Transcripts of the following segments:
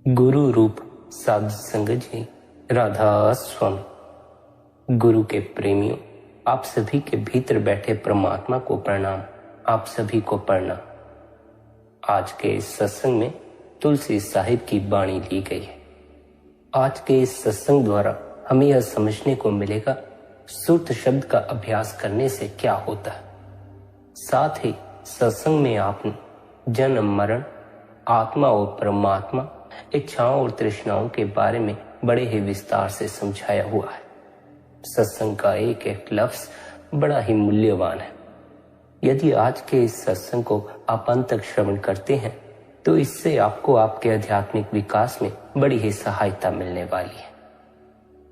गुरु रूप साध संगत जी, राधा स्वामी। गुरु के प्रेमियों, आप सभी के भीतर बैठे परमात्मा को प्रणाम। आप सभी को प्रणाम। आज के इस सत्संग में तुलसी साहिब की वाणी ली गई है। आज के इस सत्संग द्वारा हमें यह समझने को मिलेगा सुरत शब्द का अभ्यास करने से क्या होता है। साथ ही सत्संग में आपने जन्म मरण, आत्मा और परमात्मा, इच्छाओं और तृष्णाओं के बारे में बड़े ही विस्तार से समझाया हुआ है। सत्संग का एक एक लफ्ज बड़ा ही मूल्यवान है। यदि आज के इस सत्संग को आप अंत तक श्रवण करते हैं तो इससे आपको आपके आध्यात्मिक विकास में बड़ी ही सहायता मिलने वाली है।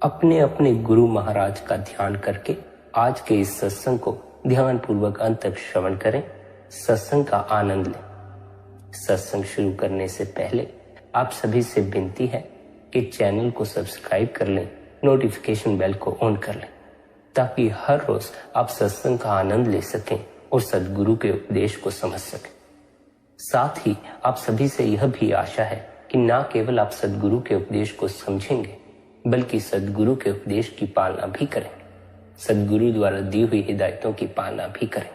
अपने अपने गुरु महाराज का ध्यान करके आज के इस सत्संग को ध्यान पूर्वक अंत तक श्रवण करें, सत्संग का आनंद लें। सत्संग शुरू करने से पहले आप सभी से विनती है कि चैनल को सब्सक्राइब कर लें, नोटिफिकेशन बेल को ऑन कर लें, ताकि हर रोज आप सत्संग का आनंद ले सकें और सद्गुरु के उपदेश को समझ सकें। साथ ही आप सभी से यह भी आशा है कि ना केवल आप सद्गुरु के उपदेश को समझेंगे बल्कि सद्गुरु के उपदेश की पालना भी करेंगे, सद्गुरु द्वारा दी हुई हिदायतों की पालना भी करें।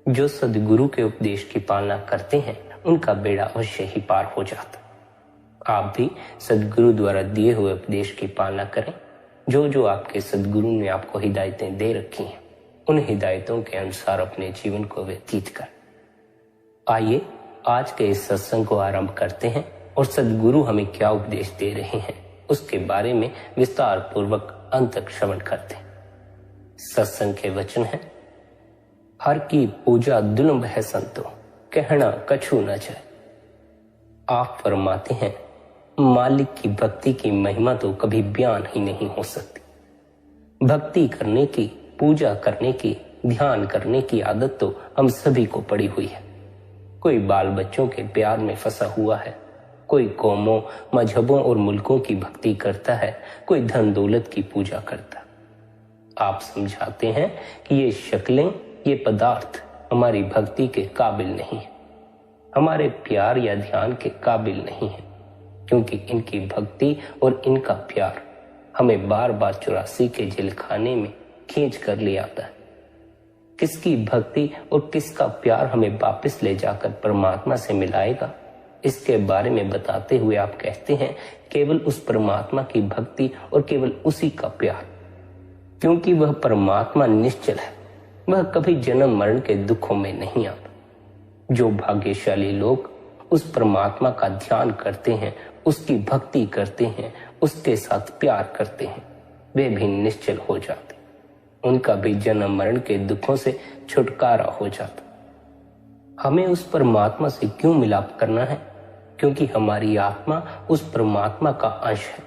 जो सद्गुरु के उपदेश की पालना करते हैं उनका बेड़ा अवश्य ही पार हो जाता। आप भी सद्गुरु द्वारा दिए हुए उपदेश की पालना करें। जो जो आपके सद्गुरु ने आपको हिदायतें दे रखी हैं उन हिदायतों के अनुसार अपने जीवन को व्यतीत करें। आइए आज के इस सत्संग को आरंभ करते हैं और सद्गुरु हमें क्या उपदेश दे रहे हैं उसके बारे में विस्तार पूर्वक अंत तक श्रवण करते हैं। सत्संग के वचन है, हर की पूजा दुर्लभ है संतो, कहना कछु न जाए। आप फरमाते हैं मालिक की भक्ति की महिमा तो कभी बयान ही नहीं हो सकती। भक्ति करने की, पूजा करने की, ध्यान करने की आदत तो हम सभी को पड़ी हुई है। कोई बाल बच्चों के प्यार में फंसा हुआ है, कोई कौमों, मजहबों और मुल्कों की भक्ति करता है, कोई धन दौलत की पूजा करता है। आप समझाते हैं कि ये शक्लें, ये पदार्थ हमारी भक्ति के काबिल नहीं है, हमारे प्यार या ध्यान के काबिल नहीं है, क्योंकि इनकी भक्ति और इनका प्यार हमें बार बार 84 के जेल खाने में खींच कर ले आता है। किसकी भक्ति और किसका प्यार हमें वापस ले जाकर परमात्मा से मिलाएगा, इसके बारे में बताते हुए आप कहते हैं केवल उस परमात्मा की भक्ति और केवल उसी का प्यार, क्योंकि वह परमात्मा निश्चल है, वह कभी जन्म मरण के दुखों में नहीं आता। जो भाग्यशाली लोग उस परमात्मा का ध्यान करते हैं, उसकी भक्ति करते हैं, उसके साथ प्यार करते हैं, वे भी निश्चल हो जाते, उनका भी जन्म मरण के दुखों से छुटकारा हो जाता। हमें उस परमात्मा से क्यों मिलाप करना है? क्योंकि हमारी आत्मा उस परमात्मा का अंश है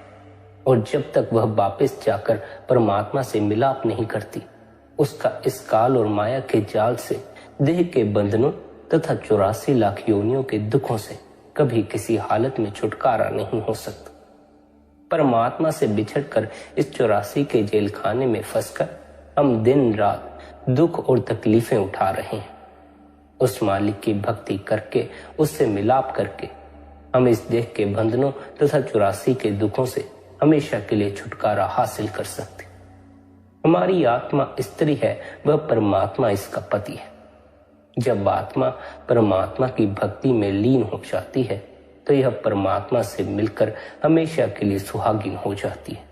और जब तक वह वापस जाकर परमात्मा से मिलाप नहीं करती, उसका इस काल और माया के जाल से, देह के बंधनों तथा 84 लाख योनियों के दुखों से कभी किसी हालत में छुटकारा नहीं हो सकता। परमात्मा से बिछड़कर इस 84 के जेल खाने में फंसकर हम दिन रात दुख और तकलीफें उठा रहे हैं। उस मालिक की भक्ति करके, उससे मिलाप करके हम इस देह के बंधनों तथा 84 के दुखों से हमेशा के लिए छुटकारा हासिल कर सकते। हमारी आत्मा स्त्री है, वह परमात्मा इसका पति है। जब आत्मा परमात्मा की भक्ति में लीन हो जाती है तो यह परमात्मा से मिलकर हमेशा के लिए सुहागिन हो जाती है।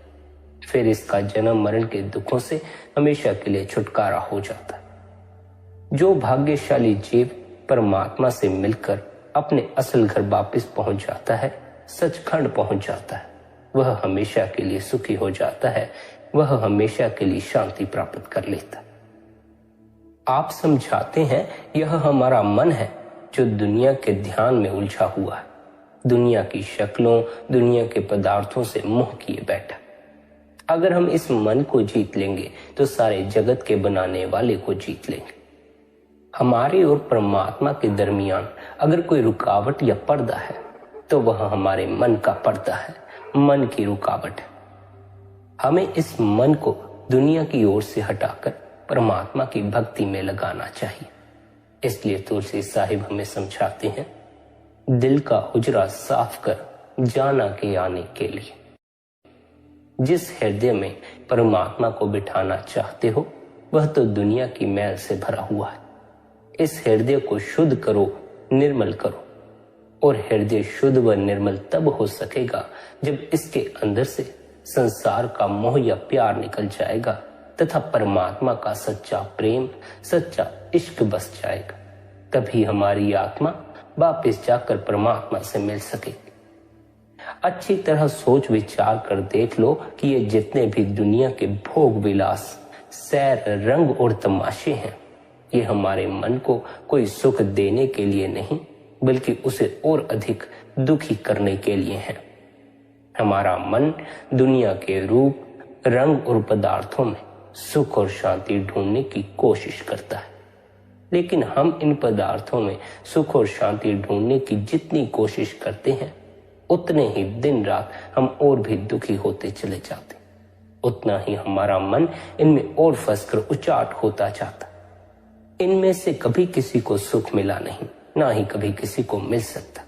फिर इसका जन्म मरण के दुखों से हमेशा के लिए छुटकारा हो जाता है। जो भाग्यशाली जीव परमात्मा से मिलकर अपने असल घर वापस पहुंच जाता है, सचखंड पहुंच जाता है, वह हमेशा के लिए सुखी हो जाता है, वह हमेशा के लिए शांति प्राप्त कर लेता है। आप समझाते हैं यह हमारा मन है जो दुनिया के ध्यान में उलझा हुआ है, दुनिया की शक्लों, दुनिया के पदार्थों से मोह किए बैठा। अगर हम इस मन को जीत लेंगे तो सारे जगत के बनाने वाले को जीत लेंगे। हमारे और परमात्मा के दरमियान अगर कोई रुकावट या पर्दा है तो वह हमारे मन का पर्दा है, मन की रुकावट है। हमें इस मन को दुनिया की ओर से हटाकर परमात्मा की भक्ति में लगाना चाहिए। इसलिए तुलसी साहिब हमें समझाते हैं, दिल का हुजरा साफ कर, जाना के आने के लिए। जिस हृदय में परमात्मा को बिठाना चाहते हो वह तो दुनिया की मैल से भरा हुआ है। इस हृदय को शुद्ध करो, निर्मल करो। और हृदय शुद्ध व निर्मल तब हो सकेगा जब इसके अंदर से संसार का मोह या प्यार निकल जाएगा तथा परमात्मा का सच्चा प्रेम, सच्चा इश्क बस जाएगा। तभी हमारी आत्मा वापस जाकर परमात्मा से मिल सकेगी। अच्छी तरह सोच विचार कर देख लो कि ये जितने भी दुनिया के भोग विलास, सैर, रंग और तमाशे हैं, ये हमारे मन को कोई सुख देने के लिए नहीं बल्कि उसे और अधिक दुखी करने के लिए है। हमारा मन दुनिया के रूप, रंग और पदार्थों में सुख और शांति ढूंढने की कोशिश करता है, लेकिन हम इन पदार्थों में सुख और शांति ढूंढने की जितनी कोशिश करते हैं उतने ही दिन रात हम और भी दुखी होते चले जाते, उतना ही हमारा मन इनमें और फंसकर उचाट होता जाता। इनमें से कभी किसी को सुख मिला नहीं, ना ही कभी किसी को मिल सकता।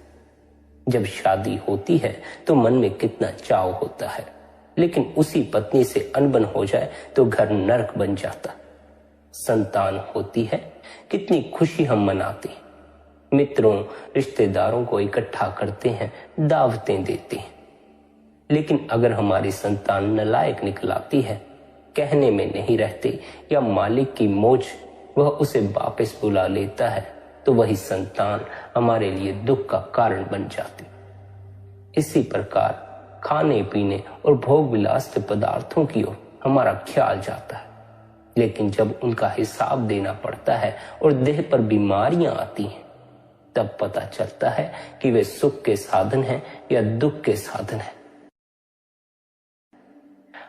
जब शादी होती है तो मन में कितना चाव होता है, लेकिन उसी पत्नी से अनबन हो जाए तो घर नरक बन जाता। संतान होती है, कितनी खुशी हम मनाते हैं, मित्रों रिश्तेदारों को इकट्ठा करते हैं, दावतें देते हैं। लेकिन अगर हमारी संतान नालायक निकलाती है, कहने में नहीं रहते या मालिक की मौज वह उसे वापस बुला लेता है, तो वही संतान हमारे लिए दुख का कारण बन जाती। इसी प्रकार खाने पीने और भोग विलास के पदार्थों की ओर हमारा ख्याल जाता है, लेकिन जब उनका हिसाब देना पड़ता है और देह पर बीमारियां आती हैं, तब पता चलता है कि वे सुख के साधन हैं या दुख के साधन हैं।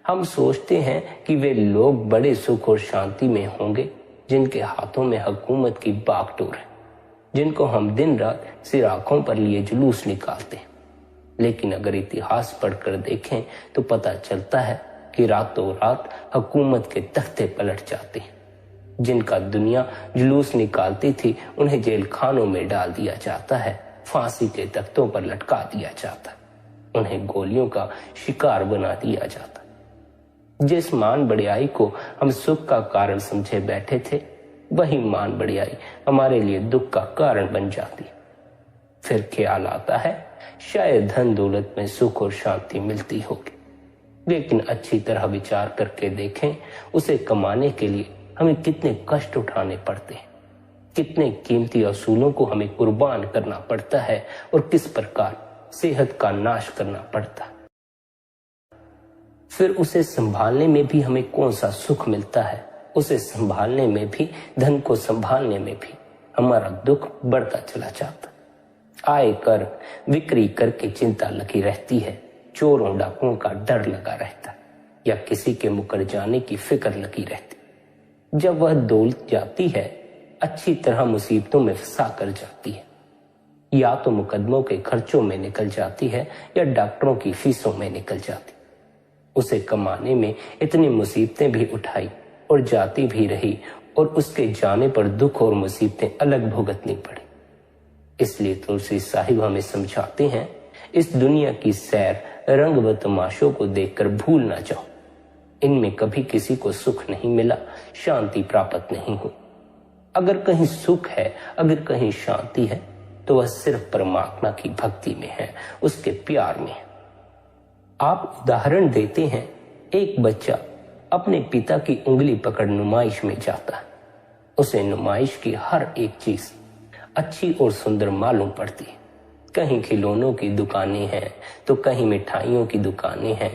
हम सोचते हैं कि वे लोग बड़े सुख और शांति में होंगे जिनके हाथों में हुकूमत की बागडोर है, जिनको हम दिन रात सिर आंखों पर लिए जुलूस निकालते हैं। लेकिन अगर इतिहास पढ़कर देखें तो पता चलता है कि रातों रात हुकूमत के तख्ते पलट जाते हैं। जिनका दुनिया जुलूस निकालती थी उन्हें जेल खानों में डाल दिया जाता है, फांसी के तख्तों पर लटका दिया जाता, उन्हें गोलियों का शिकार बना दिया जाता। जिस मान बढ़ियाई को हम सुख का कारण समझे बैठे थे, वही मान बढ़ियाई हमारे लिए दुख का कारण बन जाती। फिर ख्याल आता है शायद धन दौलत में सुख और शांति मिलती होगी, लेकिन अच्छी तरह विचार करके देखें, उसे कमाने के लिए हमें कितने कष्ट उठाने पड़ते हैं, कितने कीमती असूलों को हमें कुर्बान करना पड़ता है और किस प्रकार सेहत का नाश करना पड़ता है। फिर उसे संभालने में भी हमें कौन सा सुख मिलता है, उसे संभालने में भी, धन को संभालने में भी हमारा दुख बढ़ता चला जाता। आय कर बिक्री करके चिंता लगी रहती है, चोरों डाकुओं का डर लगा रहता या किसी के मुकर जाने की फिक्र लगी रहती। जब वह दौलत जाती है, अच्छी तरह मुसीबतों में फंसा कर जाती है, या तो मुकदमों के खर्चों में निकल जाती है या डॉक्टरों की फीसों में निकल जाती। उसे कमाने में इतनी मुसीबतें भी उठाई और जाती भी रही और उसके जाने पर दुख और मुसीबतें अलग भुगतनी पड़ी। इसलिए तुलसी साहिब हमें समझाते हैं, इस दुनिया की सैर, रंग व तमाशों को देखकर भूल ना जाओ। इनमें कभी किसी को सुख नहीं मिला, शांति प्राप्त नहीं हुई। अगर कहीं सुख है, अगर कहीं शांति है, तो वह सिर्फ परमात्मा की भक्ति में है, उसके प्यार में है। आप उदाहरण देते हैं, एक बच्चा अपने पिता की उंगली पकड़ नुमाइश में जाता है। उसे नुमाइश की हर एक चीज अच्छी और सुंदर मालूम पड़ती है। कहीं खिलौनों की दुकानें हैं तो कहीं मिठाइयों की दुकानें हैं,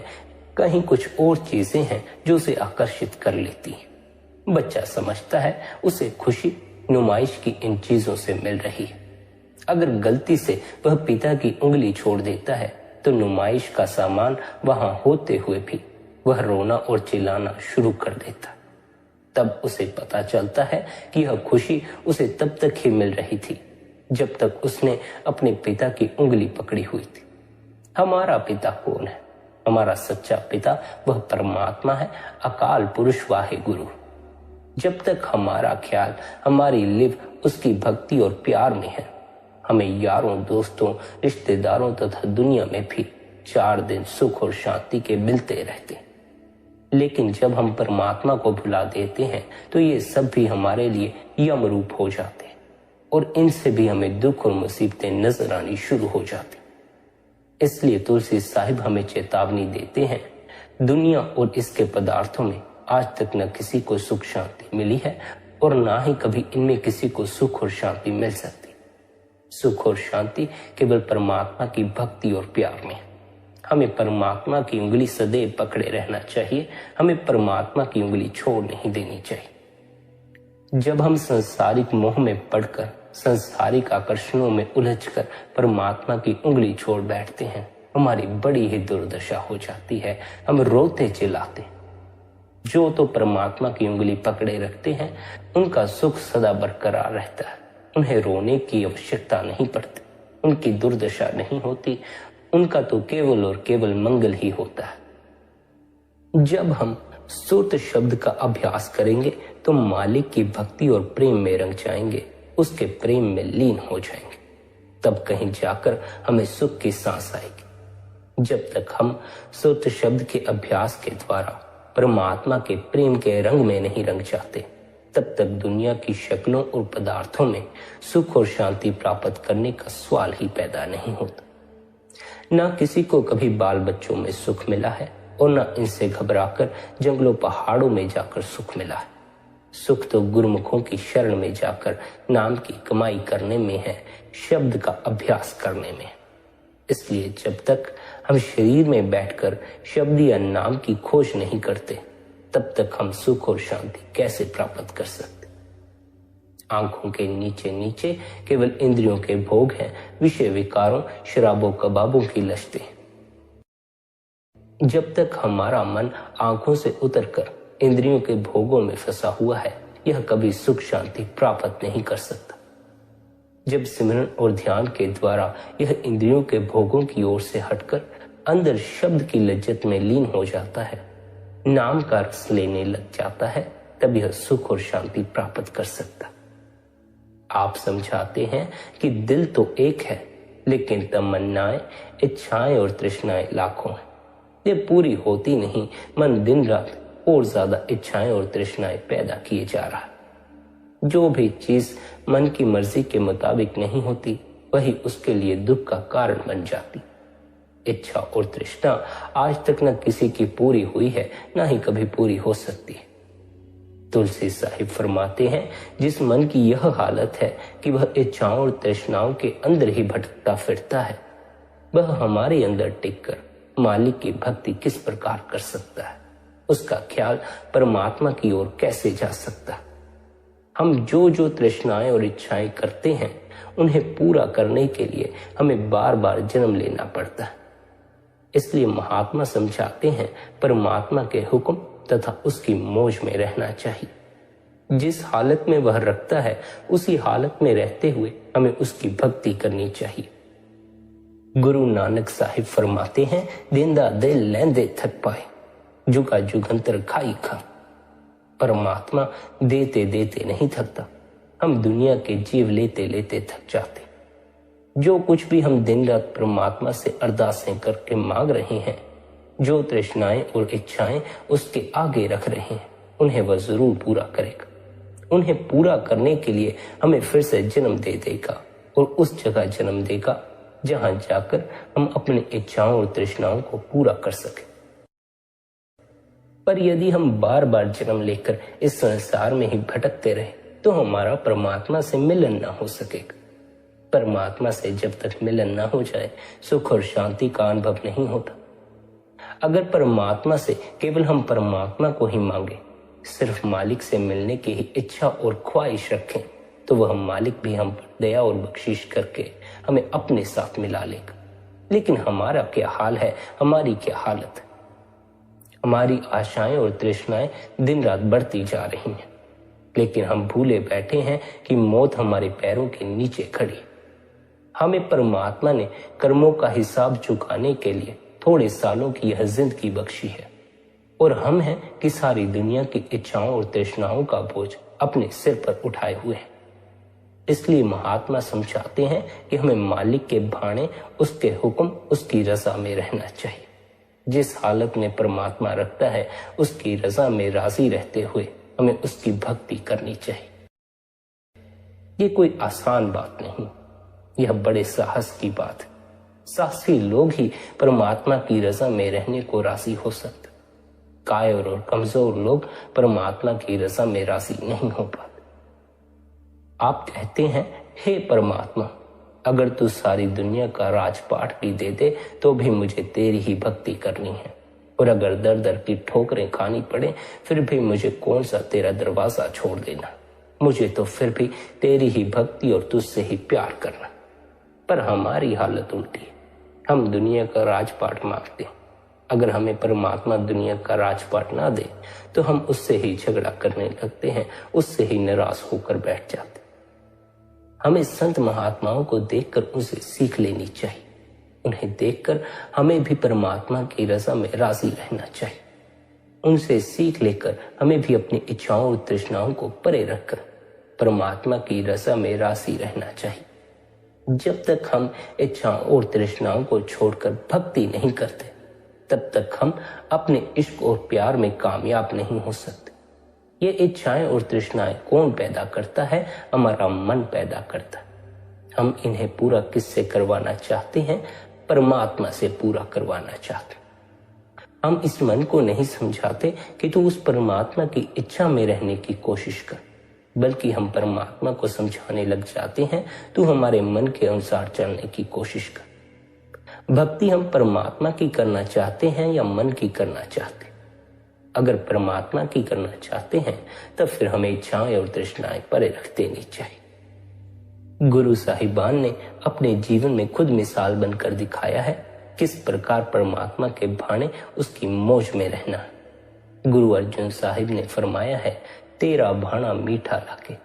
कहीं कुछ और चीजें हैं जो उसे आकर्षित कर लेती हैं। बच्चा समझता है उसे खुशी नुमाइश की इन चीजों से मिल रही है। अगर गलती से वह पिता की उंगली छोड़ देता है तो नुमाइश का सामान वहां होते हुए भी वह रोना और चिल्लाना शुरू कर देता। तब उसे पता चलता है कि यह खुशी उसे तब तक ही मिल रही थी जब तक उसने अपने पिता की उंगली पकड़ी हुई थी। हमारा पिता कौन है? हमारा सच्चा पिता वह परमात्मा है, अकाल पुरुष वाहे गुरु। जब तक हमारा ख्याल, हमारी लिव उसकी भक्ति और प्यार में है, हमें यारों, दोस्तों, रिश्तेदारों तथा दुनिया में भी 4 दिन सुख और शांति के मिलते रहते हैं। लेकिन जब हम परमात्मा को भुला देते हैं तो ये सब भी हमारे लिए यम रूप हो जाते हैं और इनसे भी हमें दुख और मुसीबतें नजर आनी शुरू हो जाती। इसलिए तुलसी साहिब हमें चेतावनी देते हैं, दुनिया और इसके पदार्थों में आज तक न किसी को सुख शांति मिली है और ना ही कभी इनमें किसी को सुख और शांति मिल सकती। सुख और शांति केवल परमात्मा की भक्ति और प्यार में है। हमें परमात्मा की उंगली सदैव पकड़े रहना चाहिए, हमें परमात्मा की उंगली छोड़ नहीं देनी चाहिए। जब हम सांसारिक मोह में पड़कर, सांसारिक आकर्षणों में उलझकर परमात्मा की उंगली छोड़ बैठते हैं, हमारी बड़ी ही दुर्दशा हो जाती है। हम रोते चिल्लाते। जो तो परमात्मा की उंगली पकड़े रखते हैं उनका सुख सदा बरकरार रहता है, उन्हें रोने की आवश्यकता नहीं पड़ती, उनकी दुर्दशा नहीं होती, उनका तो केवल और केवल मंगल ही होता है। जब हम सुरत शब्द का अभ्यास करेंगे तो मालिक की भक्ति और प्रेम में रंग जाएंगे, उसके प्रेम में लीन हो जाएंगे, तब कहीं जाकर हमें सुख की सांस आएगी। जब तक हम सुरत शब्द के अभ्यास के द्वारा परमात्मा के प्रेम के रंग में नहीं रंग जाते, तब तक दुनिया की शक्लों और पदार्थों में सुख और शांति प्राप्त करने का सवाल ही पैदा नहीं होता। न किसी को कभी बाल बच्चों में सुख मिला है और न इनसे घबराकर जंगलों पहाड़ों में जाकर सुख मिला है। सुख तो गुरुमुखों की शरण में जाकर नाम की कमाई करने में है, शब्द का अभ्यास करने में है। इसलिए जब तक हम शरीर में बैठकर शब्द या नाम की खोज नहीं करते, तब तक हम सुख और शांति कैसे प्राप्त कर सकते। आंखों के नीचे नीचे केवल इंद्रियों के भोग हैं, विषय विकारों, शराबों कबाबों की लश्तें। जब तक हमारा मन आंखों से उतरकर इंद्रियों के भोगों में फंसा हुआ है, यह कभी सुख शांति प्राप्त नहीं कर सकता। जब सिमरन और ध्यान के द्वारा यह इंद्रियों के भोगों की ओर से हटकर अंदर शब्द की लज्जत में लीन हो जाता है, नाम का रस लेने लग जाता है, तब यह सुख और शांति प्राप्त कर सकता। आप समझाते हैं कि दिल तो एक है, लेकिन तमन्नाएं, इच्छाएं और तृष्णाएं लाखों हैं। ये पूरी होती नहीं, मन दिन रात और ज्यादा इच्छाएं और तृष्णाएं पैदा किए जा रहा है। जो भी चीज मन की मर्जी के मुताबिक नहीं होती, वही उसके लिए दुख का कारण बन जाती। इच्छा और तृष्णा आज तक न किसी की पूरी हुई है, न ही कभी पूरी हो सकती है। तुलसी साहिब फरमाते हैं, जिस मन की यह हालत है कि वह इच्छाओं और तृष्णाओं के अंदर ही भटकता फिरता है, वह हमारे अंदर टिककर मालिक की भक्ति किस प्रकार कर सकता है, उसका ख्याल परमात्मा की ओर कैसे जा सकता है। हम जो जो तृष्णाएं और इच्छाएं करते हैं, उन्हें पूरा करने के लिए हमें बार बार जन्म लेना पड़ता है। इसलिए महात्मा समझाते हैं, परमात्मा के हुक्म तथा उसकी मौज में रहना चाहिए। जिस हालत में वह रखता है, उसी हालत में रहते हुए हमें उसकी भक्ति करनी चाहिए। गुरु नानक साहिब फरमाते हैं, देंदा दिल लेंदे थक पाए, जुगा जुगंतर खाई खा। परमात्मा देते देते नहीं थकता, हम दुनिया के जीव लेते लेते थक जाते। जो कुछ भी हम दिन रात परमात्मा से अरदासें करके मांग रहे हैं, जो तृष्णाएं और इच्छाएं उसके आगे रख रहे हैं, उन्हें वह जरूर पूरा करेगा। उन्हें पूरा करने के लिए हमें फिर से जन्म दे देगा और उस जगह जन्म देगा जहां जाकर हम अपनी इच्छाओं और तृष्णाओं को पूरा कर सके। पर यदि हम बार बार जन्म लेकर इस संसार में ही भटकते रहे, तो हमारा परमात्मा से मिलन ना हो सकेगा। परमात्मा से जब तक मिलन ना हो जाए, सुख और शांति का अनुभव नहीं होता। अगर परमात्मा से केवल हम परमात्मा को ही मांगे, सिर्फ मालिक से मिलने की ही इच्छा और ख्वाहिश रखें, तो वह मालिक भी हम पर दया और बख्शिश करके हमें अपने साथ मिला लेगा। लेकिन हमारा क्या हाल है, हमारी क्या हालत है? हमारी आशाएं और तृष्णाएं दिन रात बढ़ती जा रही हैं, लेकिन हम भूले बैठे हैं कि मौत हमारे पैरों के नीचे खड़ी। हमें परमात्मा ने कर्मों का हिसाब चुकाने के लिए थोड़े सालों की यह जिंदगी बख्शी है, और हम हैं कि सारी दुनिया की इच्छाओं और तृष्णाओं का बोझ अपने सिर पर उठाए हुए हैं। इसलिए महात्मा समझाते हैं कि हमें मालिक के भाणे, उसके हुक्म, उसकी रजा में रहना चाहिए। जिस हालत में परमात्मा रखता है उसकी रजा में राजी रहते हुए हमें उसकी भक्ति करनी चाहिए। ये कोई आसान बात नहीं, यह बड़े साहस की बात है। साहसी लोग ही परमात्मा की रजा में रहने को राजी हो सकते। कायर और कमजोर लोग परमात्मा की रजा में राजी नहीं हो पाते। आप कहते हैं, हे परमात्मा, अगर तू सारी दुनिया का राजपाट भी दे दे तो भी मुझे तेरी ही भक्ति करनी है, और अगर दर दर की ठोकरें खानी पड़े फिर भी मुझे कौन सा तेरा दरवाजा छोड़ देना, मुझे तो फिर भी तेरी ही भक्ति और तुझसे ही प्यार करना। पर हमारी हालत उल्टी है, हम दुनिया का राजपाट मांगते हैं। अगर हमें परमात्मा दुनिया का राजपाट ना दे तो हम उससे ही झगड़ा करने लगते हैं, उससे ही नाराज होकर बैठ जाते। हमें संत महात्माओं को देखकर उनसे सीख लेनी चाहिए। उन्हें देखकर हमें भी परमात्मा की रजा में राजी रहना चाहिए। उनसे सीख लेकर हमें भी अपनी इच्छाओं और तृष्णाओं को परे रखकर परमात्मा की रजा में राजी रहना चाहिए। जब तक हम इच्छाओं और तृष्णाओं को छोड़कर भक्ति नहीं करते तब तक हम अपने इश्क और प्यार में कामयाब नहीं हो सकते। ये इच्छाएं और तृष्णाएं कौन पैदा करता है? हमारा मन पैदा करता है। हम इन्हें पूरा किससे करवाना चाहते हैं? परमात्मा से पूरा करवाना चाहते हैं। हम इस मन को नहीं समझाते कि तू उस परमात्मा की इच्छा में रहने की कोशिश कर, बल्कि हम परमात्मा को समझाने लग जाते हैं, तू हमारे मन के अनुसार चलने की कोशिश कर। भक्ति हम परमात्मा की करना चाहते हैं या मन की करना चाहते हैं? अगर परमात्मा की करना चाहते हैं तब फिर हमें इच्छाएं और तृष्णाएं परे रख देनी चाहिए। गुरु साहिबान ने अपने जीवन में खुद मिसाल बनकर दिखाया है किस प्रकार परमात्मा के भाने उसकी मौज में रहना है। गुरु अर्जुन साहिब ने फरमाया है, तेरा भाना मीठा लागे।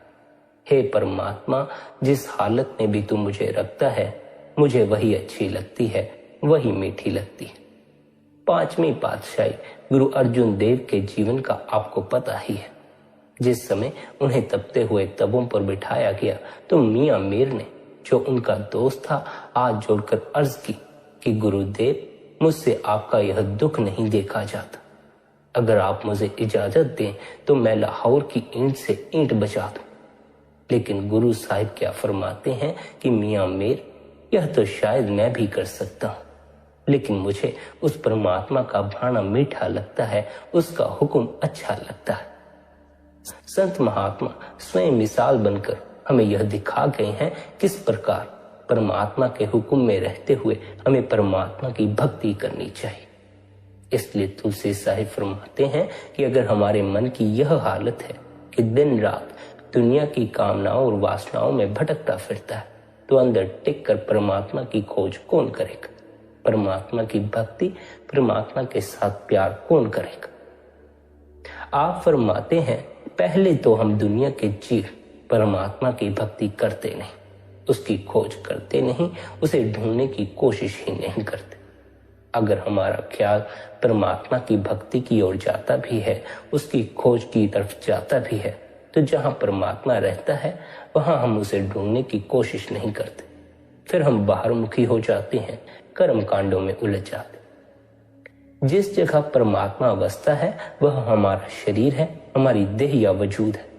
हे परमात्मा, जिस हालत में भी तू मुझे रखता है मुझे वही अच्छी लगती है, वही मीठी लगती है। पांचवी पातशाही गुरु अर्जुन देव के जीवन का आपको पता ही है। जिस समय उन्हें तपते हुए तबों पर बिठाया गया तो मियां मीर ने, जो उनका दोस्त था, हाथ जोड़कर अर्ज की कि गुरुदेव, मुझसे आपका यह दुख नहीं देखा जाता। अगर आप मुझे इजाजत दें तो मैं लाहौर की ईंट से ईंट बचा दूं। लेकिन गुरु साहिब क्या फरमाते हैं कि मियां मीर, यह तो शायद मैं भी कर सकता हूं, लेकिन मुझे उस परमात्मा का भाना मीठा लगता है, उसका हुक्म अच्छा लगता है। संत महात्मा स्वयं मिसाल बनकर हमें यह दिखा गए हैं किस प्रकार परमात्मा के हुक्म में रहते हुए हमें परमात्मा की भक्ति करनी चाहिए। इसलिए तुलसी साहिब फरमाते हैं कि अगर हमारे मन की यह हालत है कि दिन रात दुनिया की कामनाओं और वासनाओं में भटकता फिरता है तो अंदर टिक कर परमात्मा की खोज कौन करेगा? परमात्मा की भक्ति, परमात्मा के साथ प्यार कौन करेगा? आप फरमाते हैं, पहले तो हम दुनिया के जीव परमात्मा की भक्ति करते नहीं, उसकी खोज करते नहीं, उसे ढूंढने की कोशिश ही नहीं करते। अगर हमारा ख्याल परमात्मा की भक्ति की ओर जाता भी है, उसकी खोज की तरफ जाता भी है, तो जहां परमात्मा रहता है वहां हम उसे ढूंढने की कोशिश नहीं करते। फिर हम बाहरमुखी हो जाते हैं, कर्म कांडों में उलझ जाते। जिस जगह परमात्मा बसता है वह हमारा शरीर है, हमारी देह या वजूद है।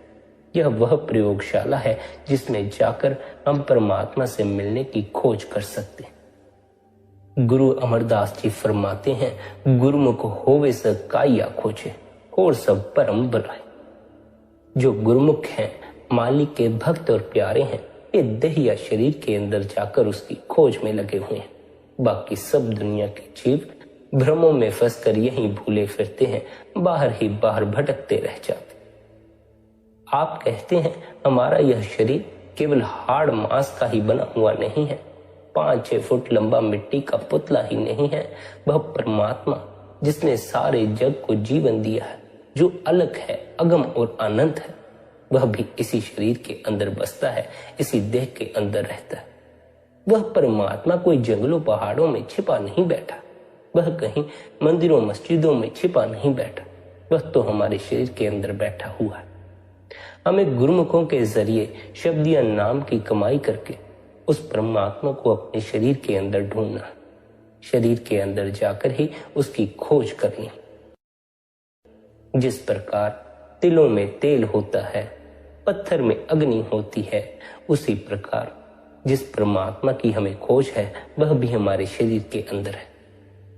यह वह प्रयोगशाला है जिसमें जाकर हम परमात्मा से मिलने की खोज कर सकते हैं। गुरु अमरदास जी फरमाते हैं, गुरुमुख होवे सब काया खोजे, और सब परम बुलाए। जो गुरुमुख हैं, मालिक के भक्त और प्यारे हैं, ये देह या शरीर के अंदर जाकर उसकी खोज में लगे हुए हैं। बाकी सब दुनिया के जीव भ्रमों में फंसकर यहीं भूले फिरते हैं, बाहर ही बाहर भटकते रह जाते। आप कहते हैं, हमारा यह शरीर केवल हाड़ मांस का ही बना हुआ नहीं है, 5-6 फुट लंबा मिट्टी का पुतला ही नहीं है। वह परमात्मा जिसने सारे जग को जीवन दिया है, जो अलग है, अगम और अनंत है, वह भी इसी शरीर के अंदर बसता है, इसी देह के अंदर रहता है। वह परमात्मा कोई जंगलों पहाड़ों में छिपा नहीं बैठा, वह कहीं मंदिरों मस्जिदों में छिपा नहीं बैठा, वह तो हमारे शरीर के अंदर बैठा हुआ है। हमें गुरुमुखों के जरिए शब्द या नाम की कमाई करके उस परमात्मा को अपने शरीर के अंदर ढूंढना, शरीर के अंदर जाकर ही उसकी खोज करनी। जिस प्रकार तिलों में तेल होता है, पत्थर में अग्नि होती है, उसी प्रकार जिस परमात्मा की हमें खोज है वह भी हमारे शरीर के अंदर है।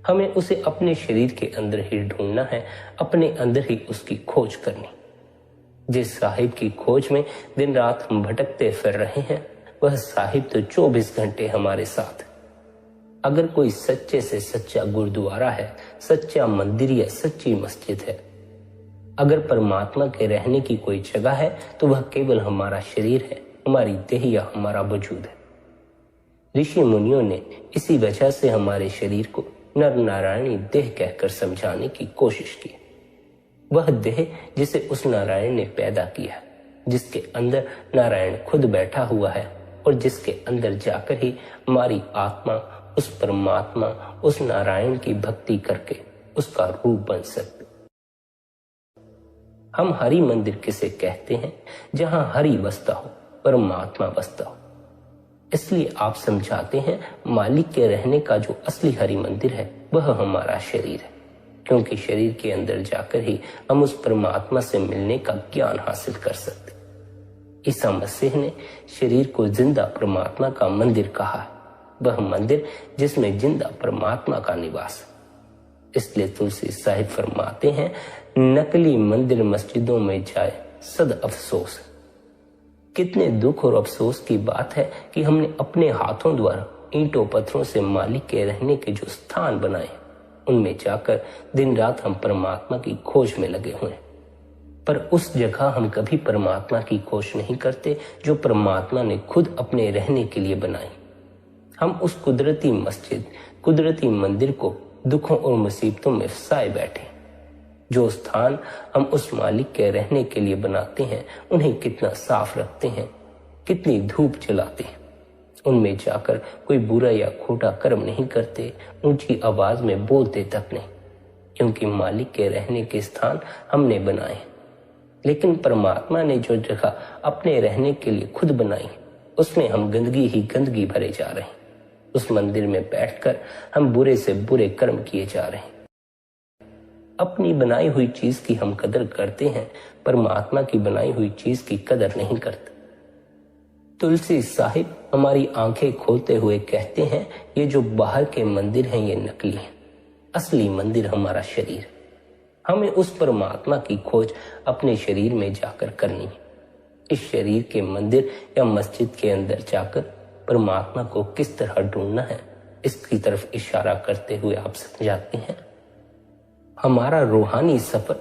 हमें उसे अपने शरीर के अंदर ही ढूंढना है, अपने अंदर ही उसकी खोज करनी। जिस साहिब की खोज में दिन रात हम भटकते फिर रहे हैं, वह साहिब तो 24 घंटे हमारे साथ। अगर कोई सच्चे से सच्चा गुरुद्वारा है, सच्चा मंदिर या सच्ची मस्जिद है, अगर परमात्मा के रहने की कोई जगह है तो वह केवल हमारा शरीर है, हमारी देह या हमारा वजूद है। ऋषि मुनियों ने इसी वजह से हमारे शरीर को नर नारायणी देह कहकर समझाने की कोशिश की। वह देह जिसे उस नारायण ने पैदा किया, जिसके अंदर नारायण खुद बैठा हुआ है और जिसके अंदर जाकर ही हमारी आत्मा उस परमात्मा, उस नारायण की भक्ति करके उसका रूप बन सकती। हम हरि मंदिर किसे कहते हैं? जहां हरि बसता हो, परमात्मा बसता हो। इसलिए आप समझाते हैं मालिक के रहने का जो असली हरि मंदिर है वह हमारा शरीर है, क्योंकि शरीर के अंदर जाकर ही हम उस परमात्मा से मिलने का ज्ञान हासिल कर सकते। ईसा मसीह ने शरीर को जिंदा परमात्मा का मंदिर कहा है, वह मंदिर जिसमें जिंदा परमात्मा का निवास है। इसलिए तुलसी साहिब फरमाते हैं, नकली मंदिर मस्जिदों में जाए सद अफसोस। कितने दुख और अफसोस की बात है कि हमने अपने हाथों द्वारा ईंटों पत्थरों से मालिक के रहने के जो स्थान बनाए, उनमें जाकर दिन रात हम परमात्मा की खोज में लगे हुए हैं। पर उस जगह हम कभी परमात्मा की खोज नहीं करते जो परमात्मा ने खुद अपने रहने के लिए बनाई। हम उस कुदरती मस्जिद, कुदरती मंदिर को दुखों और मुसीबतों में फंसाए बैठे। जो स्थान हम उस मालिक के रहने के लिए बनाते हैं, उन्हें कितना साफ रखते हैं, कितनी धूप जलाते हैं। उनमें जाकर कोई बुरा या खोटा कर्म नहीं करते, ऊंची आवाज में बोलते तक नहीं, क्योंकि मालिक के रहने के स्थान हमने बनाए। लेकिन परमात्मा ने जो जगह अपने रहने के लिए खुद बनाई, उसमें हम गंदगी ही गंदगी भरे जा रहे हैं। उस मंदिर में बैठकर हम बुरे से बुरे कर्म किए जा रहे हैं। अपनी बनाई हुई चीज की हम कदर करते हैं, परमात्मा की बनाई हुई चीज की कदर नहीं करते। तुलसी साहिब हमारी आंखें खोलते हुए कहते हैं, ये जो बाहर के मंदिर हैं ये नकली हैं, असली मंदिर हमारा शरीर। हमें उस परमात्मा की खोज अपने शरीर में जाकर करनी है। इस शरीर के मंदिर या मस्जिद के अंदर जाकर परमात्मा को किस तरह ढूंढना है, इसकी तरफ इशारा करते हुए आप समझाते हैं, हमारा रूहानी सफर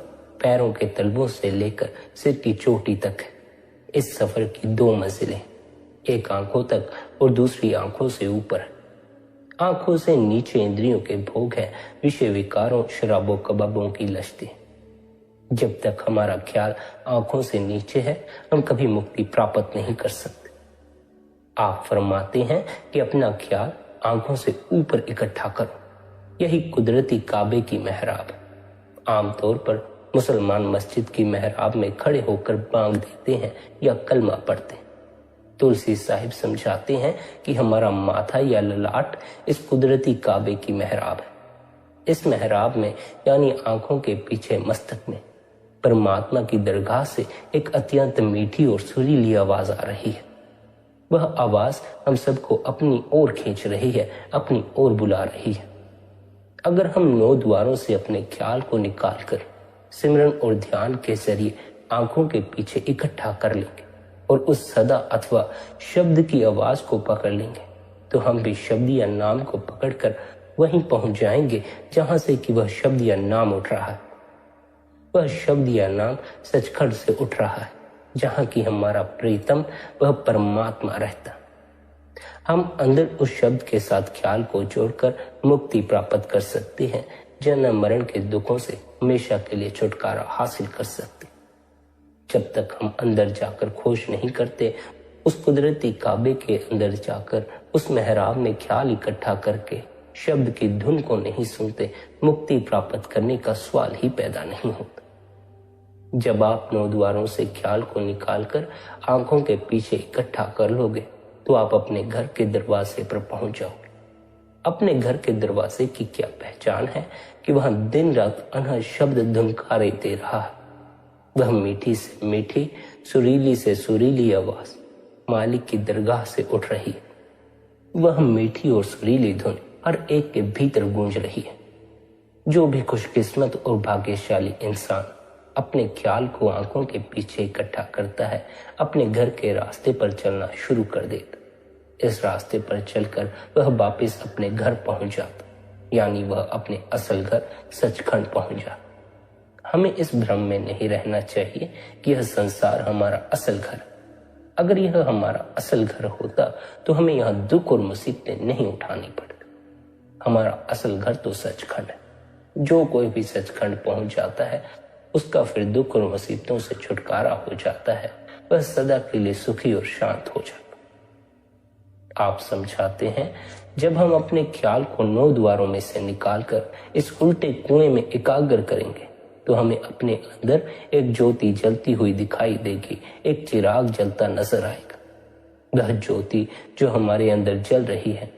पैरों के तलवों से लेकर सिर की चोटी तक है। इस सफर की 2 मंजिलें, एक आंखों तक और दूसरी आंखों से ऊपर है। आंखों से नीचे इंद्रियों के भोग है, विषय विकारों, शराबों कबाबों की लश्ती। जब तक हमारा ख्याल आंखों से नीचे है, हम कभी मुक्ति प्राप्त नहीं कर सकते। आप फरमाते हैं कि अपना ख्याल आंखों से ऊपर इकट्ठा करो, यही कुदरती काबे की मेहराब है। आमतौर पर मुसलमान मस्जिद की मेहराब में खड़े होकर बांग देते हैं या कलमा पढ़ते हैं। तुलसी साहिब समझाते हैं कि हमारा माथा या ललाट इस कुदरती काबे की मेहराब है। इस मेहराब में यानी आंखों के पीछे मस्तक में परमात्मा की दरगाह से एक अत्यंत मीठी और सुरीली आवाज आ रही है। वह आवाज हम सबको अपनी ओर खींच रही है, अपनी ओर बुला रही है। अगर हम 9 द्वारों से अपने ख्याल को निकालकर सिमरन और ध्यान के जरिए आंखों के पीछे इकट्ठा कर लेंगे और उस सदा अथवा शब्द की आवाज को पकड़ लेंगे, तो हम भी शब्द या नाम को पकड़कर वहीं पहुंच जाएंगे जहां से कि वह शब्द या नाम उठ रहा है। वह शब्द या नाम सचखंड से उठ रहा है, जहां की हमारा प्रीतम वह परमात्मा रहता। हम अंदर उस शब्द के साथ ख्याल को जोड़कर मुक्ति प्राप्त कर सकते हैं, जन्म मरण के दुखों से हमेशा के लिए छुटकारा हासिल कर सकते। जब तक हम अंदर जाकर खोज नहीं करते, उस कुदरती काबे के अंदर जाकर उस मेहराब में ख्याल इकट्ठा करके शब्द की धुन को नहीं सुनते, मुक्ति प्राप्त करने का सवाल ही पैदा नहीं होता। जब आप 9 द्वारों से ख्याल को निकालकर आंखों के पीछे इकट्ठा कर लोगे तो आप अपने घर के दरवाजे पर पहुंच जाओगे। अपने घर के दरवाजे की क्या पहचान है कि वह दिन रात अनहद शब्द धुनकारे दे रहा है। वह मीठी से मीठी, सुरीली से सुरीली आवाज मालिक की दरगाह से उठ रही है। वह मीठी और सुरीली धुन हर एक के भीतर गूंज रही है। जो भी खुशकिस्मत और भाग्यशाली इंसान अपने ख्याल को आंखों के पीछे इकट्ठा करता है, अपने घर के रास्ते पर चलना शुरू कर देता। इस रास्ते पर चलकर वह वापस अपने घर पहुंच जाता, यानी वह अपने असल घर सचखंड पहुंच जाता। हमें इस भ्रम में नहीं रहना चाहिए कि यह संसार हमारा असल घर। अगर यह हमारा असल घर होता तो हमें यहाँ दुख और मुसीबतें नहीं उठानी पड़ती। हमारा असल घर तो सचखंड है। जो कोई भी सचखंड पहुंच जाता है उसका फिर दुख और मुसीबतों से छुटकारा हो जाता है। वह सदा के लिए सुखी और शांत हो जाता। आप समझाते हैं, जब हम अपने ख्याल को 9 द्वारों में से निकालकर इस उल्टे कुएं में एकाग्र करेंगे तो हमें अपने अंदर एक ज्योति जलती हुई दिखाई देगी, एक चिराग जलता नजर आएगा। वह ज्योति जो हमारे अंदर जल रही है,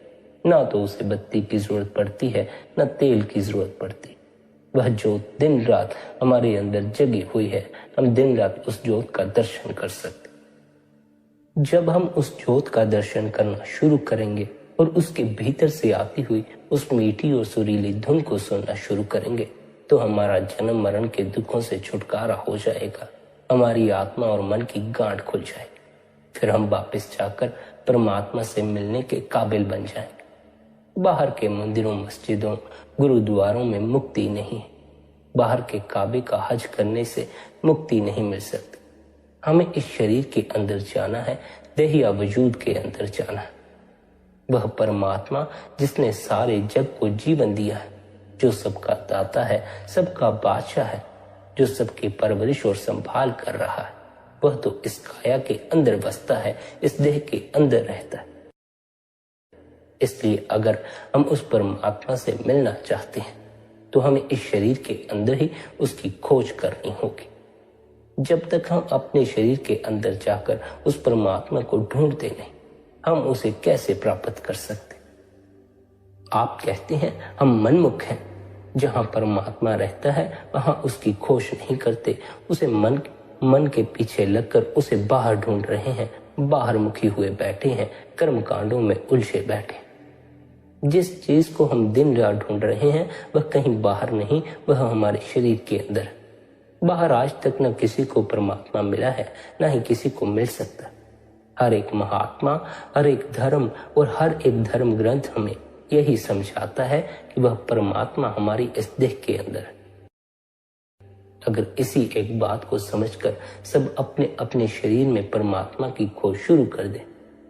ना तो उसे बत्ती की जरूरत पड़ती है, न तेल की जरूरत पड़ती। वह ज्योत दिन रात हमारे अंदर जगी हुई है। हम दिन रात उस ज्योत का दर्शन कर सकते। जब हम उस ज्योत का दर्शन करना शुरू करेंगे और उसके भीतर से आती हुई उस मीठी और सुरीली धुन को सुनना शुरू करेंगे तो हमारा जन्म मरण के दुखों से छुटकारा हो जाएगा। हमारी आत्मा और मन की गांठ खुल जाएगी। फिर हम वापस जाकर परमात्मा से मिलने के काबिल बन जाएंगे। बाहर के मंदिरों, मस्जिदों, गुरुद्वारों में मुक्ति नहीं है। बाहर के काबे का हज करने से मुक्ति नहीं मिल सकती। हमें इस शरीर के अंदर जाना है, देहिया वजूद के अंदर जाना है। वह परमात्मा जिसने सारे जग को जीवन दिया है, जो सबका दाता है, सबका बादशाह है, जो सबकी परवरिश और संभाल कर रहा है, वह तो इस काया के अंदर बसता है, इस देह के अंदर रहता है। इसलिए अगर हम उस परमात्मा से मिलना चाहते हैं तो हमें इस शरीर के अंदर ही उसकी खोज करनी होगी। जब तक हम अपने शरीर के अंदर जाकर उस परमात्मा को ढूंढते नहीं, हम उसे कैसे प्राप्त कर सकते? आप कहते हैं हम मनमुख हैं। जहां परमात्मा रहता है वहां उसकी खोज नहीं करते, उसे मन के पीछे लगकर उसे बाहर ढूंढ रहे हैं, बाहर मुखी हुए बैठे हैं, कर्म कांडों में उलझे बैठे। जिस चीज को हम दिन रात ढूंढ रहे हैं वह कहीं बाहर नहीं, वह हमारे शरीर के अंदर। बाहर आज तक न किसी को परमात्मा मिला है, न ही किसी को मिल सकता। हर एक महात्मा, हर एक धर्म और हर एक धर्म ग्रंथ हमें यही समझाता है कि वह परमात्मा हमारी इस देह के अंदर है। अगर इसी एक बात को समझकर सब अपने अपने शरीर में परमात्मा की खोज शुरू कर दे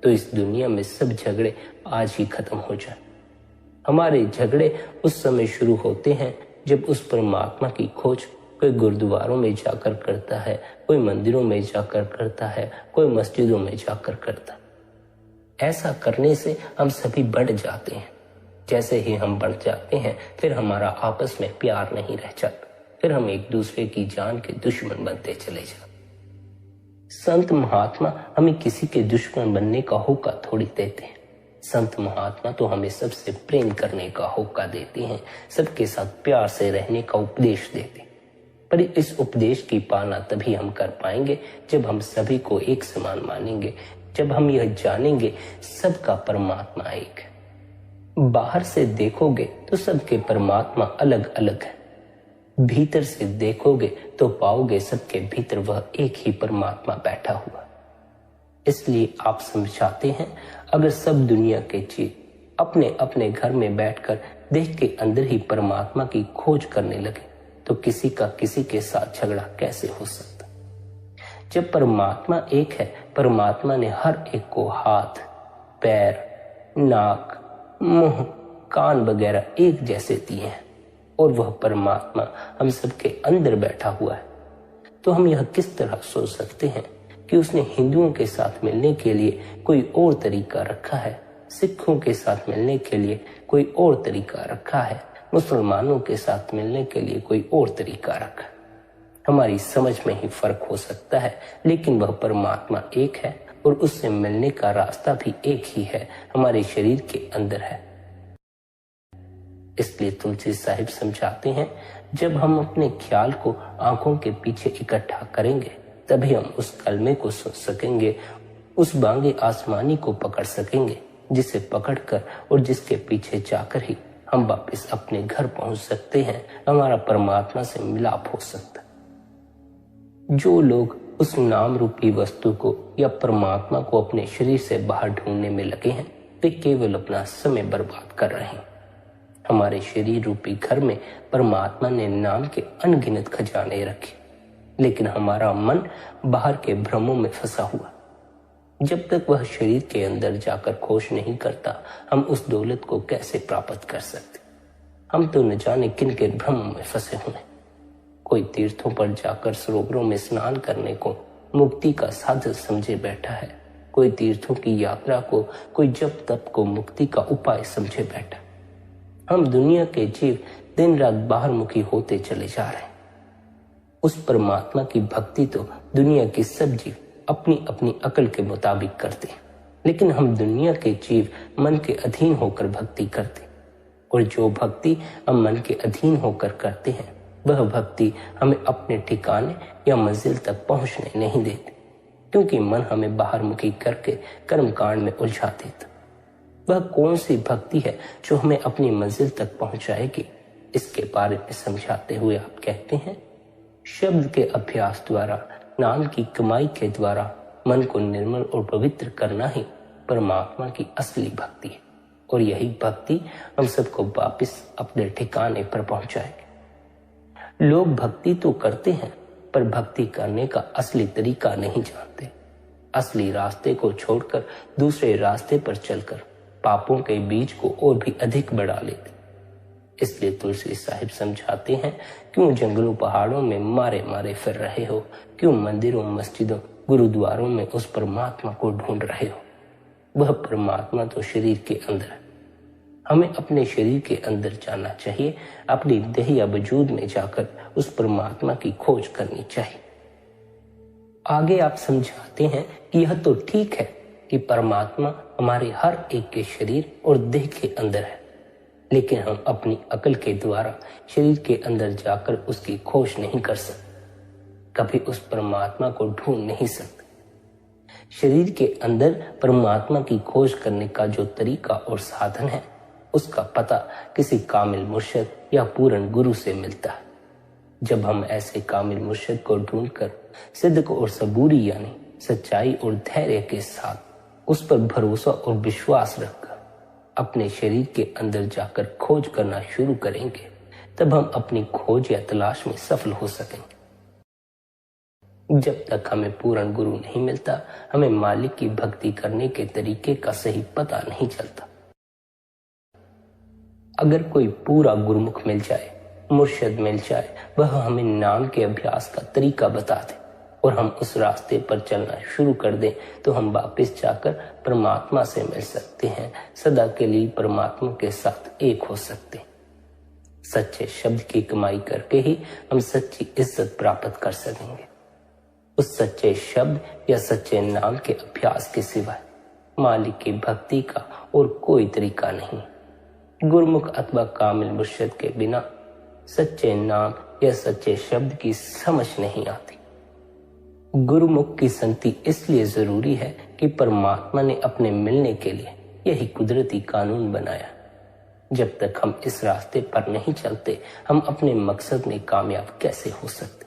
तो इस दुनिया में सब झगड़े आज ही खत्म हो जाए। हमारे झगड़े उस समय शुरू होते हैं जब उस परमात्मा की खोज कोई गुरुद्वारों में जाकर करता है, कोई मंदिरों में जाकर करता है, कोई मस्जिदों में जाकर करता है। ऐसा करने से हम सभी बढ़ जाते हैं। जैसे ही हम बढ़ जाते हैं फिर हमारा आपस में प्यार नहीं रह जाता, फिर हम एक दूसरे की जान के दुश्मन बनते चले जाते। संत महात्मा हमें किसी के दुश्मन बनने का होका थोड़ी देते हैं। संत महात्मा तो हमें सबसे प्रेम करने का होका देते हैं, सबके साथ प्यार से रहने का उपदेश देते हैं। पर इस उपदेश की पालना तभी हम कर पाएंगे जब हम सभी को एक समान मानेंगे, जब हम यह जानेंगे सबका परमात्मा एक है। बाहर से देखोगे तो सबके परमात्मा अलग अलग है, भीतर से देखोगे तो पाओगे सबके भीतर वह एक ही परमात्मा बैठा हुआ। इसलिए आप समझाते हैं, अगर सब दुनिया के जीव अपने अपने घर में बैठकर देह के अंदर ही परमात्मा की खोज करने लगे तो किसी का किसी के साथ झगड़ा कैसे हो सकता? जब परमात्मा एक है, परमात्मा ने हर एक को हाथ, पैर, नाक, मुंह, कान वगैरह एक जैसे दिए हैं और वह परमात्मा हम सबके अंदर बैठा हुआ है, तो हम यह किस तरह सोच सकते हैं कि उसने हिंदुओं के साथ मिलने के लिए कोई और तरीका रखा है, सिखों के साथ मिलने के लिए कोई और तरीका रखा है, मुसलमानों के साथ मिलने के लिए कोई और तरीका रखा है? हमारी समझ में ही फर्क हो सकता है, लेकिन वह परमात्मा एक है और उससे मिलने का रास्ता भी एक ही है, हमारे शरीर के अंदर है। इसलिए तुलसी साहिब समझाते हैं, जब हम अपने ख्याल को आंखों के पीछे इकट्ठा करेंगे तभी हम उस कलमे को सुन सकेंगे, उस बांगे आसमानी को पकड़ सकेंगे, जिसे पकड़कर और जिसके पीछे जाकर ही हम वापस अपने घर पहुंच सकते हैं, हमारा परमात्मा से मिलाप हो सकता है। जो लोग उस नाम रूपी वस्तु को या परमात्मा को अपने शरीर से बाहर ढूंढने में लगे हैं, वे केवल अपना समय बर्बाद कर रहे हैं। हमारे शरीर रूपी घर में परमात्मा ने नाम के अनगिनत खजाने रखे, लेकिन हमारा मन बाहर के भ्रमों में फंसा हुआ। जब तक वह शरीर के अंदर जाकर खोज नहीं करता, हम उस दौलत को कैसे प्राप्त कर सकते? हम तो न जाने किन के भ्रमों में फंसे हुए। कोई तीर्थों पर जाकर सरोवरों में स्नान करने को मुक्ति का साधन समझे बैठा है, कोई तीर्थों की यात्रा को, कोई जप तप को मुक्ति का उपाय समझे बैठा। हम दुनिया के जीव दिन रात बाहर मुखी होते चले जा रहे हैं। उस परमात्मा की भक्ति तो दुनिया के सब जीव अपनी अपनी अकल के मुताबिक करते हैं, लेकिन हम दुनिया के जीव मन के अधीन होकर भक्ति करते हैं। और जो भक्ति हम मन के अधीन होकर करते हैं, वह भक्ति हमें अपने ठिकाने या मंजिल तक पहुंचने नहीं देती, क्योंकि मन हमें बाहर मुखी करके कर्मकांड में उलझा देता। वह कौन सी भक्ति है जो हमें अपनी मंजिल तक पहुंचाएगी? इसके बारे में समझाते हुए आप कहते हैं, शब्द के अभ्यास द्वारा, नाम की कमाई के द्वारा मन को निर्मल और पवित्र करना ही परमात्मा की असली भक्ति है, और यही भक्ति हम सबको वापस अपने ठिकाने पर पहुंचाएगी। लोग भक्ति तो करते हैं, पर भक्ति करने का असली तरीका नहीं जानते। असली रास्ते को छोड़कर दूसरे रास्ते पर चलकर पापों के बीज को और भी अधिक बढ़ा लेते। इसलिए तुलसी साहिब समझाते हैं, क्यों जंगलों पहाड़ों में मारे मारे फिर रहे हो? क्यों मंदिरों मस्जिदों गुरुद्वारों में उस परमात्मा को ढूंढ रहे हो? वह परमात्मा तो शरीर के अंदर है। हमें अपने शरीर के अंदर जाना चाहिए, अपनी देह या वजूद में जाकर उस परमात्मा की खोज करनी चाहिए। आगे आप समझाते हैं कि यह तो ठीक है कि परमात्मा हमारे हर एक के शरीर और देह के अंदर है, लेकिन हम अपनी अकल के द्वारा शरीर के अंदर जाकर उसकी खोज नहीं कर सकते, कभी उस परमात्मा को ढूंढ नहीं सकते। शरीर के अंदर परमात्मा की खोज करने का जो तरीका और साधन है, उसका पता किसी कामिल मुर्शिद या पूर्ण गुरु से मिलता है। जब हम ऐसे कामिल मुर्शिद को ढूंढकर सिद्क और सबूरी यानी सच्चाई और धैर्य के साथ उस पर भरोसा और विश्वास रखकर अपने शरीर के अंदर जाकर खोज करना शुरू करेंगे, तब हम अपनी खोज या तलाश में सफल हो सकेंगे। जब तक हमें पूर्ण गुरु नहीं मिलता, हमें मालिक की भक्ति करने के तरीके का सही पता नहीं चलता। अगर कोई पूरा गुरुमुख मिल जाए, मुर्शिद मिल जाए, वह हमें नाम के अभ्यास का तरीका बता दे और हम उस रास्ते पर चलना शुरू कर दें, तो हम वापस जाकर परमात्मा से मिल सकते हैं, सदा के लिए परमात्मा के साथ एक हो सकते हैं। सच्चे शब्द की कमाई करके ही हम सच्ची इज्जत प्राप्त कर सकेंगे। उस सच्चे शब्द या सच्चे नाम के अभ्यास के सिवाय मालिक की भक्ति का और कोई तरीका नहीं। गुरुमुख अथवा कामिल मुर्शिद के बिना सच्चे नाम या सच्चे शब्द की समझ नहीं आती। गुरुमुख की संगति इसलिए जरूरी है कि परमात्मा ने अपने मिलने के लिए यही कुदरती कानून बनाया। जब तक हम इस रास्ते पर नहीं चलते, हम अपने मकसद में कामयाब कैसे हो सकते?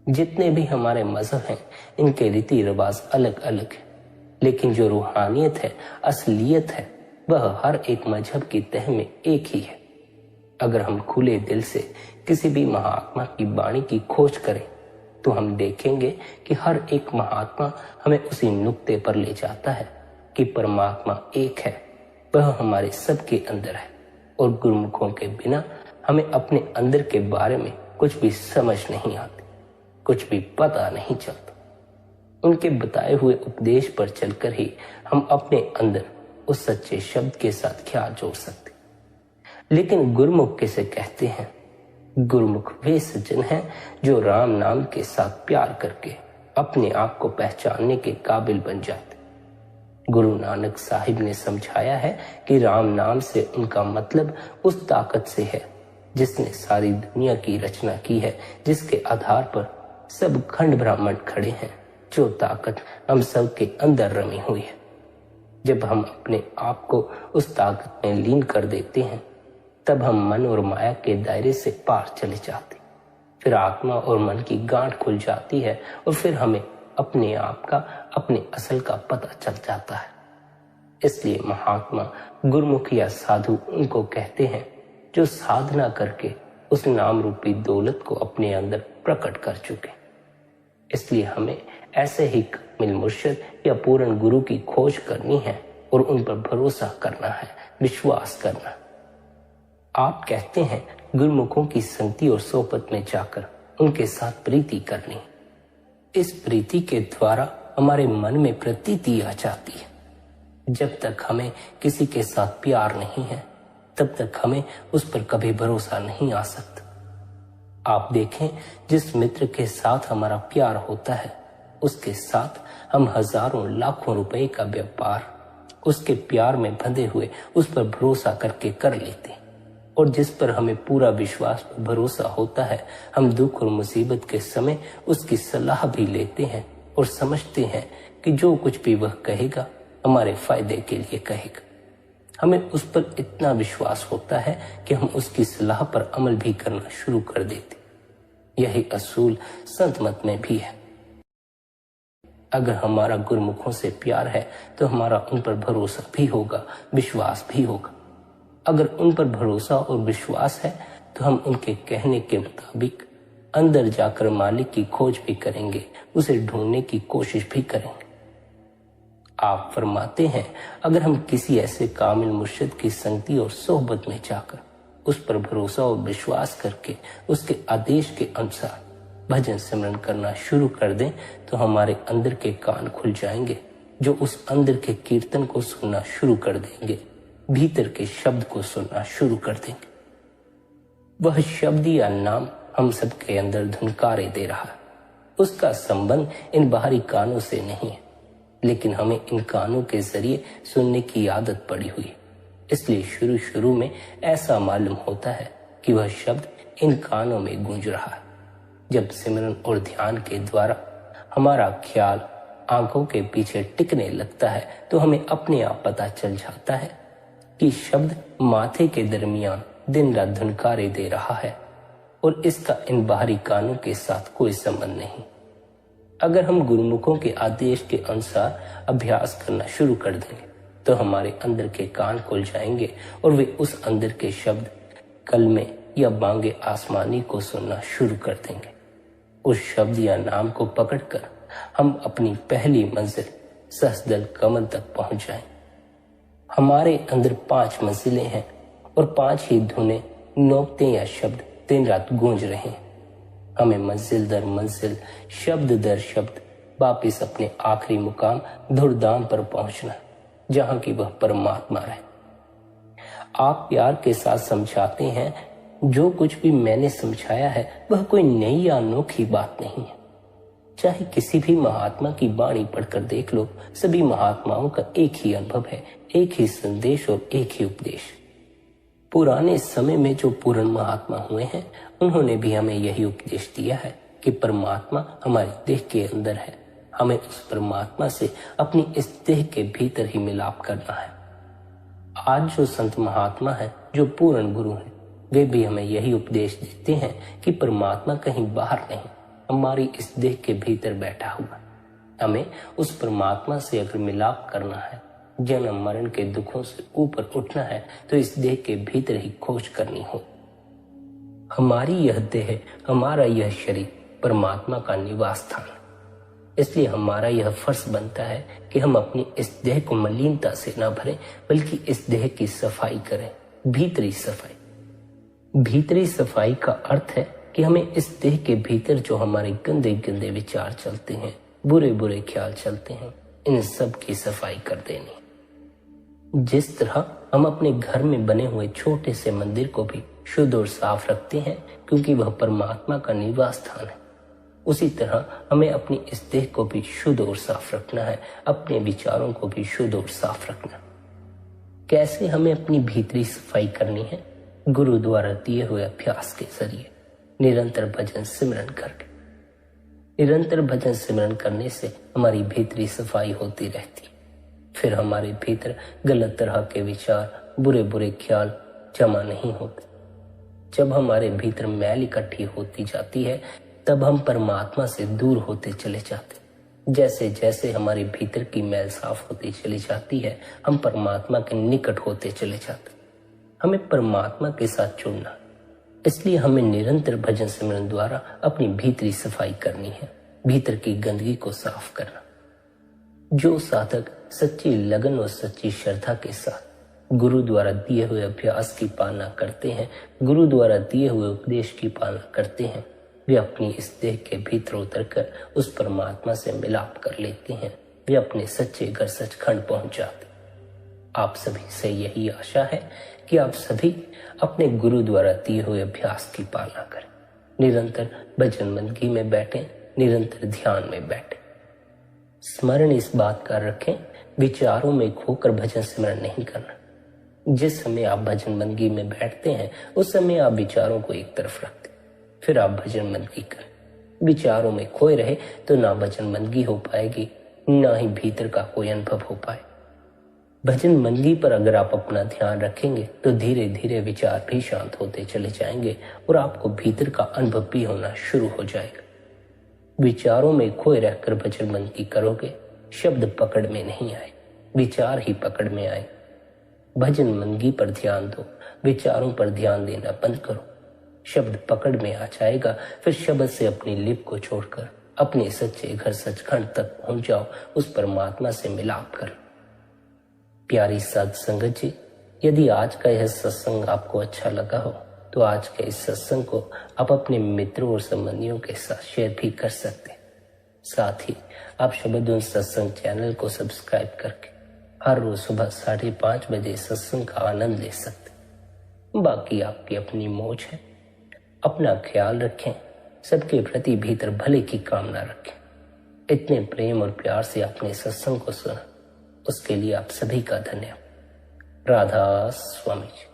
जितने भी हमारे मजहब हैं, इनके रीति रिवाज अलग अलग है, लेकिन जो रूहानियत है, असलियत है, वह हर एक मजहब की तह में एक ही है। अगर हम खुले दिल से किसी भी महात्मा की वाणी की खोज करें, तो हम देखेंगे कि हर एक महात्मा हमें उसी नुक्ते पर ले जाता है कि परमात्मा एक है, वह हमारे सबके अंदर है, और गुरुमुखों के बिना हमें अपने अंदर के बारे में कुछ भी समझ नहीं आती, कुछ भी पता नहीं चलता। उनके बताए हुए उपदेश पर चलकर ही हम अपने अंदर उस सच्चे शब्द के साथ ख्याल जोड़ सकते। लेकिन गुरुमुख किसे कहते हैं? गुरुमुख वे सज्जन हैं जो राम नाम के साथ प्यार करके अपने आप को पहचानने के काबिल बन जाते। गुरु नानक साहिब ने समझाया है कि राम नाम से उनका मतलब उस ताकत से है जिसने सारी दुनिया की रचना की है, जिसके आधार पर सब खंड ब्रह्मांड खड़े हैं, जो ताकत हम सब के अंदर रमी हुई है। जब हम अपने आप को उस ताकत में लीन कर देते हैं, तब हम मन और माया के दायरे से पार चले जाते, फिर आत्मा और मन की गांठ खुल जाती है और फिर हमें अपने आप का, अपने असल का पता चल जाता है। इसलिए महात्मा, गुरुमुख या साधु उनको कहते हैं जो साधना करके उस नाम रूपी दौलत को अपने अंदर प्रकट कर चुके। इसलिए हमें ऐसे ही कामिल मुर्शिद या पूर्ण गुरु की खोज करनी है और उन पर भरोसा करना है, विश्वास करना। आप कहते हैं गुरुमुखों की संगति और सोहबत में जाकर उनके साथ प्रीति करनी। इस प्रीति के द्वारा हमारे मन में प्रतीति आ जाती है। जब तक हमें किसी के साथ प्यार नहीं है, तब तक हमें उस पर कभी भरोसा नहीं आ सकता। आप देखें, जिस मित्र के साथ हमारा प्यार होता है, उसके साथ हम हजारों लाखों रुपए का व्यापार उसके प्यार में बंधे हुए उस पर भरोसा करके कर लेते हैं। और जिस पर हमें पूरा विश्वास और भरोसा होता है, हम दुख और मुसीबत के समय उसकी सलाह भी लेते हैं और समझते हैं कि जो कुछ भी वह कहेगा हमारे फायदे के लिए कहेगा। हमें उस पर इतना विश्वास होता है कि हम उसकी सलाह पर अमल भी करना शुरू कर देते। यही असूल संत मत में भी है। अगर हमारा गुरुमुखों से प्यार है तो हमारा उन पर भरोसा भी होगा, विश्वास भी होगा। अगर उन पर भरोसा और विश्वास है तो हम उनके कहने के मुताबिक अंदर जाकर मालिक की खोज भी करेंगे, उसे ढूंढने की कोशिश भी करेंगे। आप फरमाते हैं, अगर हम किसी ऐसे कामिल मुर्शिद की संगति और सोहबत में जाकर उस पर भरोसा और विश्वास करके उसके आदेश के अनुसार भजन सिमरन करना शुरू कर दें, तो हमारे अंदर के कान खुल जाएंगे, जो उस अंदर के कीर्तन को सुनना शुरू कर देंगे, भीतर के शब्द को सुनना शुरू कर देंगे। वह शब्द या नाम हम सबके अंदर धुनकारे दे रहा है। उसका संबंध इन बाहरी कानों से नहीं है, लेकिन हमें इन कानों के जरिए सुनने की आदत पड़ी हुई है। इसलिए शुरू शुरू में ऐसा मालूम होता है कि वह शब्द इन कानों में गूंज रहा है। जब सिमरन और ध्यान के द्वारा हमारा ख्याल आंखों के पीछे टिकने लगता है, तो हमें अपने आप पता चल जाता है कि शब्द माथे के दरमियान दिन रात धुनकारे दे रहा है और इसका इन बाहरी कानों के साथ कोई संबंध नहीं। अगर हम गुरुमुखों के आदेश के अनुसार अभ्यास करना शुरू कर देंगे, तो हमारे अंदर के कान खुल जाएंगे और वे उस अंदर के शब्द, कलमे या बांगे आसमानी को सुनना शुरू कर देंगे। उस शब्द या नाम को पकड़कर हम अपनी पहली मंजिल सहस्दल कमल तक पहुंच जाएं। हमारे अंदर 5 मंजिलें हैं और 5 ही धुनें, नोकते या शब्द दिन रात गूंज रहे हैं। हमें मंजिल दर मंजिल, शब्द दर शब्द वापिस अपने आखिरी मुकाम धुरधाम पर पहुंचना, जहां की वह परमात्मा रहे। आप प्यार के साथ समझाते हैं, जो कुछ भी मैंने समझाया है वह कोई नई या अनोखी बात नहीं है। चाहे किसी भी महात्मा की वाणी पढ़कर देख लो, सभी महात्माओं का एक ही अनुभव है, एक ही संदेश और एक ही उपदेश। पुराने समय में जो पूर्ण महात्मा हुए हैं, उन्होंने भी हमें यही उपदेश दिया है कि परमात्मा हमारे देह के अंदर है। हमें उस परमात्मा से अपनी इस देह के भीतर ही मिलाप करना है। आज जो संत महात्मा है, जो पूर्ण गुरु हैं, वे भी हमें यही उपदेश देते हैं कि परमात्मा कहीं बाहर नहीं, हमारी इस देह के भीतर बैठा हुआ। हमें उस परमात्मा से अगर मिलाप करना है, जन्म मरण के दुखों से ऊपर उठना है, तो इस देह के भीतर ही खोज करनी हो। हमारी यह देह, हमारा यह शरीर परमात्मा का निवास स्थान। इसलिए हमारा यह फर्ज बनता है कि हम अपनी इस देह को मलिनता से न भरें, बल्कि इस देह की सफाई करें, भीतरी सफाई। भीतरी सफाई का अर्थ है कि हमें इस देह के भीतर जो हमारे गंदे गंदे विचार चलते हैं, बुरे बुरे ख्याल चलते हैं, इन सब की सफाई कर देनी। जिस तरह हम अपने घर में बने हुए छोटे से मंदिर को भी शुद्ध और साफ रखते हैं क्योंकि वह परमात्मा का निवास स्थान है, उसी तरह हमें अपनी इस देह को भी शुद्ध और साफ रखना है, अपने विचारों को भी शुद्ध और साफ रखना। कैसे हमें अपनी भीतरी सफाई करनी है? गुरु द्वारा दिए हुए अभ्यास के जरिए, निरंतर भजन सिमरन करके। निरंतर भजन सिमरन करने से हमारी भीतरी सफाई होती रहती, फिर हमारे भीतर गलत तरह के विचार, बुरे बुरे ख्याल जमा नहीं होते। जब हमारे भीतर मैल इकट्ठी होती जाती है तब हम परमात्मा से दूर होते चले जाते। जैसे जैसे हमारे भीतर की मैल साफ होती चली जाती है, हम परमात्मा के निकट होते चले जाते। हमें परमात्मा के साथ जुड़ना, इसलिए हमें निरंतर भजन सिमरन द्वारा अपनी भीतरी सफाई करनी है, भीतर की गंदगी को साफ करना। जो साधक सच्ची लगन और सच्ची श्रद्धा के साथ गुरु द्वारा दिए हुए अभ्यास की पालना करते हैं, गुरु द्वारा दिए हुए उपदेश की पालना करते हैं, वे अपनी इस देह के भीतर उतरकर उस परमात्मा से मिलाप कर लेते हैं। वे अपने सच्चे घर सचखंड पहुंच जाते। आप सभी से यही आशा है कि आप सभी अपने गुरु द्वारा दिए हुए अभ्यास की पालना करें, निरंतर भजन बंदगी में बैठें, निरंतर ध्यान में बैठें। स्मरण इस बात का रखें, विचारों में खोकर भजन सिमरन नहीं करना। जिस समय आप भजन बंदगी में बैठते हैं उस समय आप विचारों को एक तरफ रखते, फिर आप भजन बंदगी करें। विचारों में खोए रहे तो ना भजन बंदगी हो पाएगी, ना ही भीतर का कोई अनुभव हो पाए। भजन बंदगी पर अगर आप अपना ध्यान रखेंगे तो धीरे धीरे विचार भी शांत होते चले जाएंगे और आपको भीतर का अनुभव भी होना शुरू हो जाएगा। विचारों में खोए रहकर भजन बंदगी करोगे, शब्द पकड़ में नहीं आए, विचार ही पकड़ में आए। भजन बंदगी पर ध्यान दो, विचारों पर ध्यान देना बंद करो। शब्द पकड़ में आ जाएगा, फिर शब्द से अपनी लिप को छोड़कर अपने सच्चे घर सचखंड तक पहुंच जाओ, उस परमात्मा से मिलाप करो। प्यारी साध संगत जी, यदि आज का यह सत्संग आपको अच्छा लगा हो तो आज के इस सत्संग को आप अपने मित्रों और संबंधियों के साथ शेयर भी कर सकते हैं। साथ ही आप शबद सत्संग चैनल को सब्सक्राइब करके हर रोज सुबह 5:30 बजे सत्संग का आनंद ले सकते। बाकी आपकी अपनी मौज है। अपना ख्याल रखें, सबके प्रति भीतर भले की कामना रखें। इतने प्रेम और प्यार से आपने सत्संग को सुना, उसके लिए आप सभी का धन्यवाद। राधा स्वामी जी।